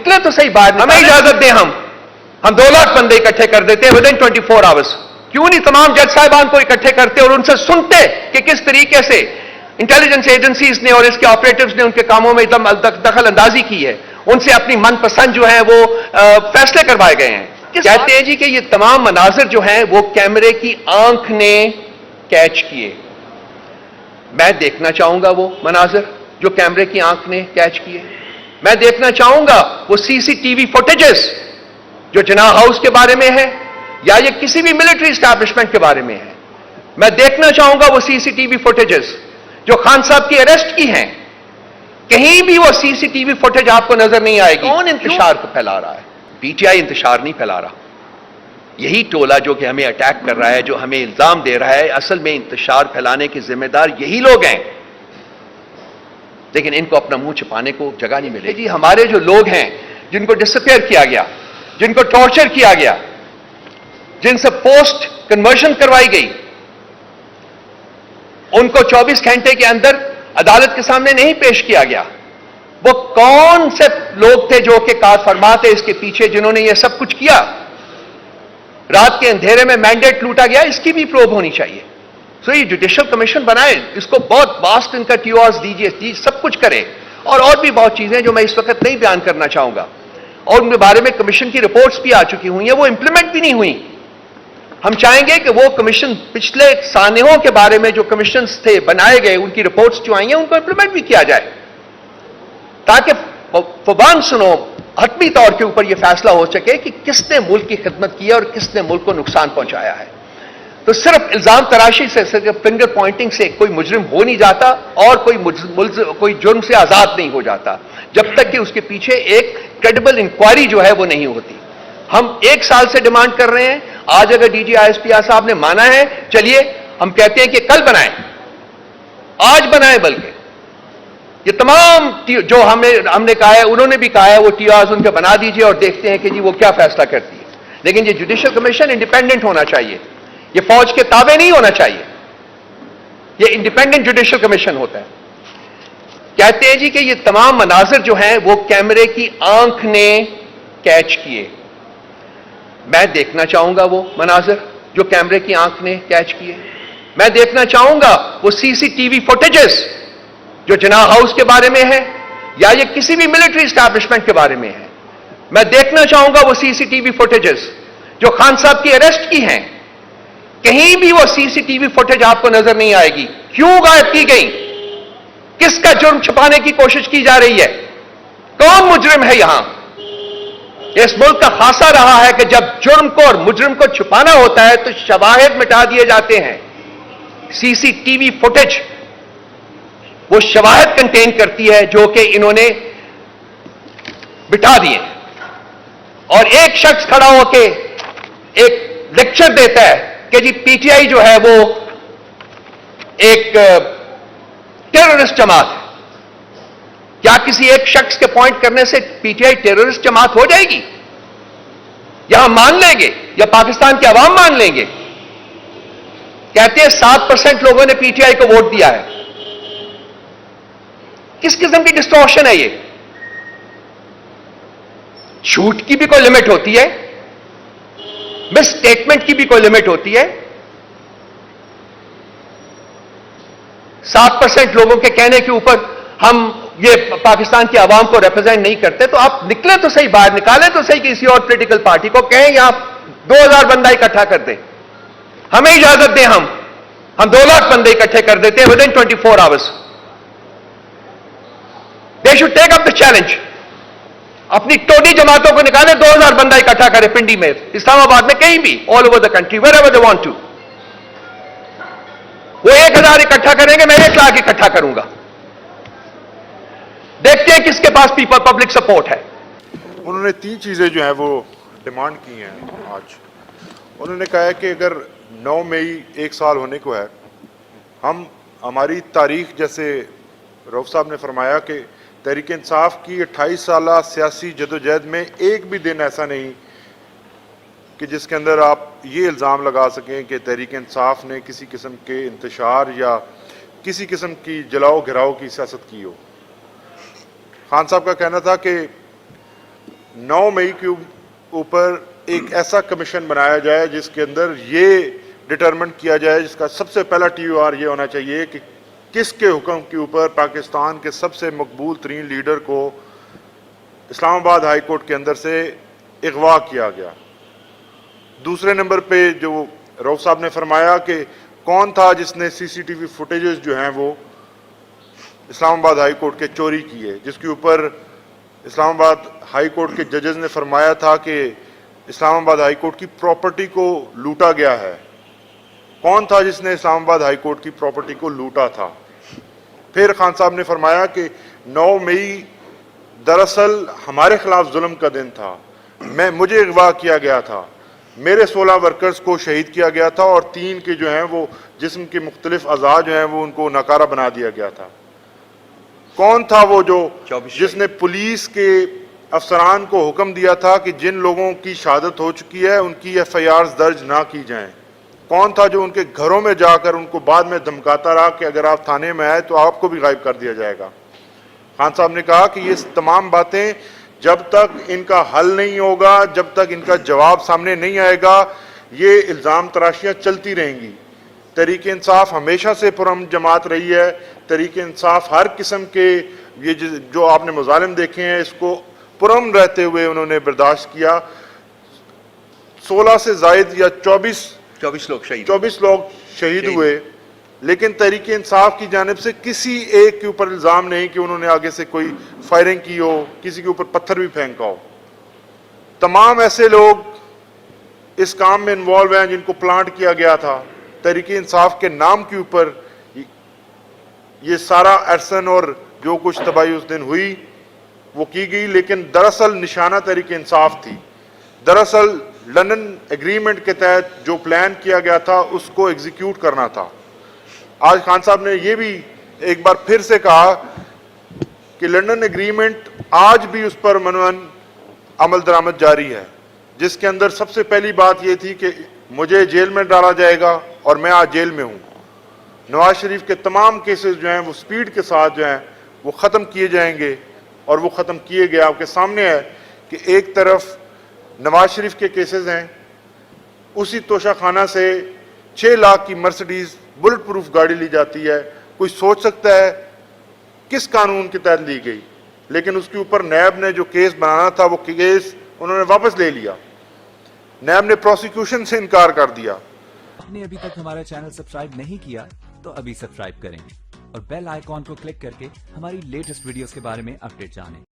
निकले तो सही बात, हमें इजाजत दें, हम 2 लाख बंदे इकट्ठे कर देते हैं विदिन 24 आवर्स। क्यों नहीं तमाम जज साहिबान को इकट्ठे करते और उनसे सुनते कि किस तरीके से इंटेलिजेंस एजेंसीज ने और इसके ऑपरेटिव्स ने उनके कामों में एकदम दखल अंदाजी की है, उनसे अपनी मनपसंद जो है वो फैसले करवाए गए हैं। कहते हैं जी कि ये तमाम मनाजिर जो हैं वो कैमरे की आंख ने कैच किए। मैं देखना चाहूंगा वो मनाजिर जो कैमरे की आंख ने कैच किए। मैं देखना चाहूंगा वो सीसीटीवी फुटेजेस जो जिन्ना हाउस के बारे में है या ये किसी भी मिलिट्री एस्टैब्लिशमेंट के बारे में है। मैं देखना चाहूंगा वो सीसीटीवी फुटेजेस जो खान साहब की अरेस्ट की हैं। कहीं भी वो सीसीटीवी फुटेज आपको नजर नहीं आएगी। कौन इंतशार को फैला रहा है? पीटीआई इंतशार नहीं फैला रहा। यही टोला जो कि हमें अटैक कर रहा है, जो हमें इल्जाम दे रहा है, असल में इंतशार फैलाने के जिम्मेदार यही लोग हैं। लेकिन इनको अपना मुंह छिपाने को जगह नहीं मिलेगी। हमारे जो लोग हैं जिनको डिसअपियर किया गया, जिनको टॉर्चर किया गया, जिनसे पोस्ट कन्वर्शन करवाई गई, उनको 24 घंटे के अंदर अदालत के सामने नहीं पेश किया गया। वो कौन से लोग थे जो कि कार फरमा थे इसके पीछे, जिन्होंने ये सब कुछ किया? रात के अंधेरे में मैंडेट लूटा गया, इसकी भी प्रोब होनी चाहिए। सो ये जुडिशियल कमीशन बनाए, इसको बहुत वास्ट इनका टीओआर्स दीजिए, सब कुछ करे। और भी बहुत चीजें जो मैं इस वक्त नहीं बयान करना चाहूंगा, और उनके बारे में कमीशन की रिपोर्ट्स भी आ चुकी हुई हैं, वो इंप्लीमेंट भी नहीं हुई। हम चाहेंगे कि वो कमीशन पिछले सानेहों के बारे में जो कमीशन थे बनाए गए, उनकी रिपोर्ट्स जो आई हैं उनको इंप्लीमेंट भी किया जाए, ताकि फबान सुनो हतमी तौर के ऊपर यह फैसला हो सके कि किसने मुल्क की खिदमत की है और किसने मुल्क को नुकसान पहुंचाया है। तो सिर्फ इल्जाम तराशी से, फिंगर पॉइंटिंग से कोई मुजरिम हो नहीं जाता और कोई जुर्म से आजाद नहीं हो जाता जब तक कि उसके पीछे एक क्रेडिबल इंक्वायरी जो है वो नहीं होती। हम 1 साल से डिमांड कर रहे हैं। आज अगर डीजी आईएसपीआर साहब ने माना है, चलिए हम कहते हैं कि कल बनाएं, आज बनाएं। बल्कि ये तमाम जो हमने कहा है, उन्होंने भी कहा है, वो टीआरस उनके बना दीजिए और देखते हैं कि जी वो क्या फैसला करती है। लेकिन ये जुडिशियल कमीशन इंडिपेंडेंट होना चाहिए, ये फौज के ताबे नहीं होना चाहिए, ये इंडिपेंडेंट जुडिशियल कमीशन होता है। कहते हैं जी कि ये तमाम मनाजिर जो हैं वो कैमरे की आंख ने कैच किए। मैं देखना चाहूंगा वो मनाजिर जो कैमरे की आंख ने कैच किए। मैं देखना चाहूंगा वो सीसीटीवी फुटेजेस जो जिन्ना हाउस के बारे में है या ये किसी भी मिलिट्री एस्टैब्लिशमेंट के बारे में है। मैं देखना चाहूंगा वो सीसीटीवी फुटेजेस जो खान साहब की अरेस्ट की हैं। कहीं भी वो सीसीटीवी फुटेज आपको नजर नहीं आएगी। क्यों गायब की गई? किसका जुर्म छुपाने की कोशिश की जा रही है? कौन मुजरिम है यहां? इस मुल्क का खासा रहा है कि जब जुर्म को और मुजरिम को छुपाना होता है तो शवाहिद मिटा दिए जाते हैं। सीसीटीवी फुटेज वो शवाहिद कंटेन करती है जो कि इन्होंने बिठा दिए, और एक शख्स खड़ा होके एक लेक्चर देता है कि जी पीटीआई जो है वो एक टेररिस्ट जमात है। क्या किसी एक शख्स के पॉइंट करने से पीटीआई टेररिस्ट जमात हो जाएगी? या हम मान लेंगे या पाकिस्तान के अवाम मान लेंगे? कहते हैं 7% लोगों ने पीटीआई को वोट दिया है। किस किस्म की डिस्टॉर्शन है ये? झूठ की भी कोई लिमिट होती है, मिस स्टेटमेंट की भी कोई लिमिट होती है। 7% लोगों के कहने के ऊपर हम ये पाकिस्तान की आवाम को रिप्रेजेंट नहीं करते, तो आप निकले तो सही, बाहर निकालें तो सही किसी और पॉलिटिकल पार्टी को, कहें यहां 2000 बंदा इकट्ठा कर दें, हमें इजाजत दें, हम 2 लाख बंदे इकट्ठे कर देते हैं within 24 hours. They should take up the challenge. अपनी टोनी जमातों को निकाले, 2000 बंदा इकट्ठा करे पिंडी में, इस्लामाबाद में, कहीं भी, all over the country, wherever they want to. वो 1000 इकट्ठा करेंगे, मैं 1 लाख इकट्ठा करूंगा। देखते हैं किसके पास पब्लिक सपोर्ट है। उन्होंने 3 चीजें जो हैं वो डिमांड की हैं आज। उन्होंने कहा है कि अगर 9 मई 1 साल होने को है, हमारी तारीख, जैसे रऊफ साहब ने फरमाया कि तहरीक इंसाफ की 28 साला सियासी जदोजहद में एक भी दिन ऐसा नहीं कि जिसके अंदर आप ये इल्ज़ाम लगा सकें कि तहरीक इंसाफ ने किसी किस्म के इंतशार या किसी किस्म की जलाओ घिराओ की सियासत की हो। खान साहब का कहना था कि 9 मई के ऊपर एक ऐसा कमीशन बनाया जाए जिसके अंदर ये डिटरमिन किया जाए, जिसका सबसे पहला TOR ये होना चाहिए कि किसके हुक्म के ऊपर पाकिस्तान के सबसे मकबूल तरीन लीडर को इस्लामाबाद हाई कोर्ट के अंदर से अगवा किया गया। दूसरे नंबर पे जो रऊफ साहब ने फरमाया कि कौन था जिसने CCTV फुटेजेस जो हैं वो इस्लामाबाद हाई कोर्ट के चोरी किए, जिसके ऊपर इस्लामाबाद हाई कोर्ट के जजेस ने फरमाया था कि इस्लामाबाद हाई कोर्ट की प्रॉपर्टी को लूटा गया है। कौन था जिसने इस्लामाबाद हाई कोर्ट की प्रॉपर्टी को लूटा था? फिर खान साहब ने फरमाया कि 9 मई दरअसल हमारे खिलाफ जुल्म का दिन था, मुझे अगवा किया गया था, मेरे 16 वर्कर्स को शहीद किया गया था और 3 के जो हैं वो जिस्म के मुख्तलिफ अज़ा जो हैं वो उनको नाकारा बना दिया गया था। कौन था वो जो जिसने पुलिस के अफसरान को हुक्म दिया था कि जिन लोगों की शहादत हो चुकी है उनकी FIRs दर्ज ना की जाएं? कौन था जो उनके घरों में जाकर उनको बाद में धमकाता रहा कि अगर आप थाने में आए तो आपको भी गायब कर दिया जाएगा? खान साहब ने कहा कि ये तमाम बातें जब तक इनका हल नहीं होगा, जब तक इनका जवाब सामने नहीं आएगा, ये इल्ज़ाम तराशियाँ चलती रहेंगी। तहरीक इंसाफ हमेशा से पुरअमन जमात रही है। तहरीक इंसाफ हर किस्म के ये जो आपने मुजालिम देखे हैं इसको पुरअमन रहते हुए उन्होंने बर्दाश्त किया। 16 से जायद या 24 लोग शहीद हुए, लेकिन तहरीक इंसाफ की जानिब से किसी एक के ऊपर इल्ज़ाम नहीं कि उन्होंने आगे से कोई फायरिंग की हो, किसी के ऊपर पत्थर भी फेंका हो। तमाम ऐसे लोग इस काम में इन्वॉल्व हैं जिनको प्लांट किया गया था। तहरीक इंसाफ के नाम के ऊपर ये सारा अरसन और जो कुछ तबाही उस दिन हुई वो की गई, लेकिन दरअसल निशाना तहरीक इंसाफ थी। दरअसल लंदन एग्रीमेंट के तहत जो प्लान किया गया था उसको एग्जीक्यूट करना था। आज खान साहब ने ये भी एक बार फिर से कहा कि लंदन एग्रीमेंट आज भी उस पर मनवन अमल दरामद जारी है, जिसके अंदर सबसे पहली बात ये थी कि मुझे जेल में डाला जाएगा और मैं आज जेल में हूँ। नवाज शरीफ के तमाम केसेस जो हैं वो स्पीड के साथ जो हैं वो ख़त्म किए जाएंगे और वो ख़त्म किए गए। आपके सामने है कि एक तरफ नवाज शरीफ के केसेस हैं, उसी तोशाखाना से 6 लाख की मर्सिडीज बुलेट प्रूफ गाड़ी ली जाती है। कोई सोच सकता है किस कानून के तहत ली गई, लेकिन उसके ऊपर नैब ने जो केस बनाना था वो केस उन्होंने वापस ले लिया। नैब ने प्रोसिक्यूशन से इनकार कर दिया। आपने अभी तक हमारा चैनल सब्सक्राइब नहीं किया तो अभी सब्सक्राइब करें और बेल आइकॉन को क्लिक करके हमारी लेटेस्ट वीडियोस के बारे में अपडेट जानें।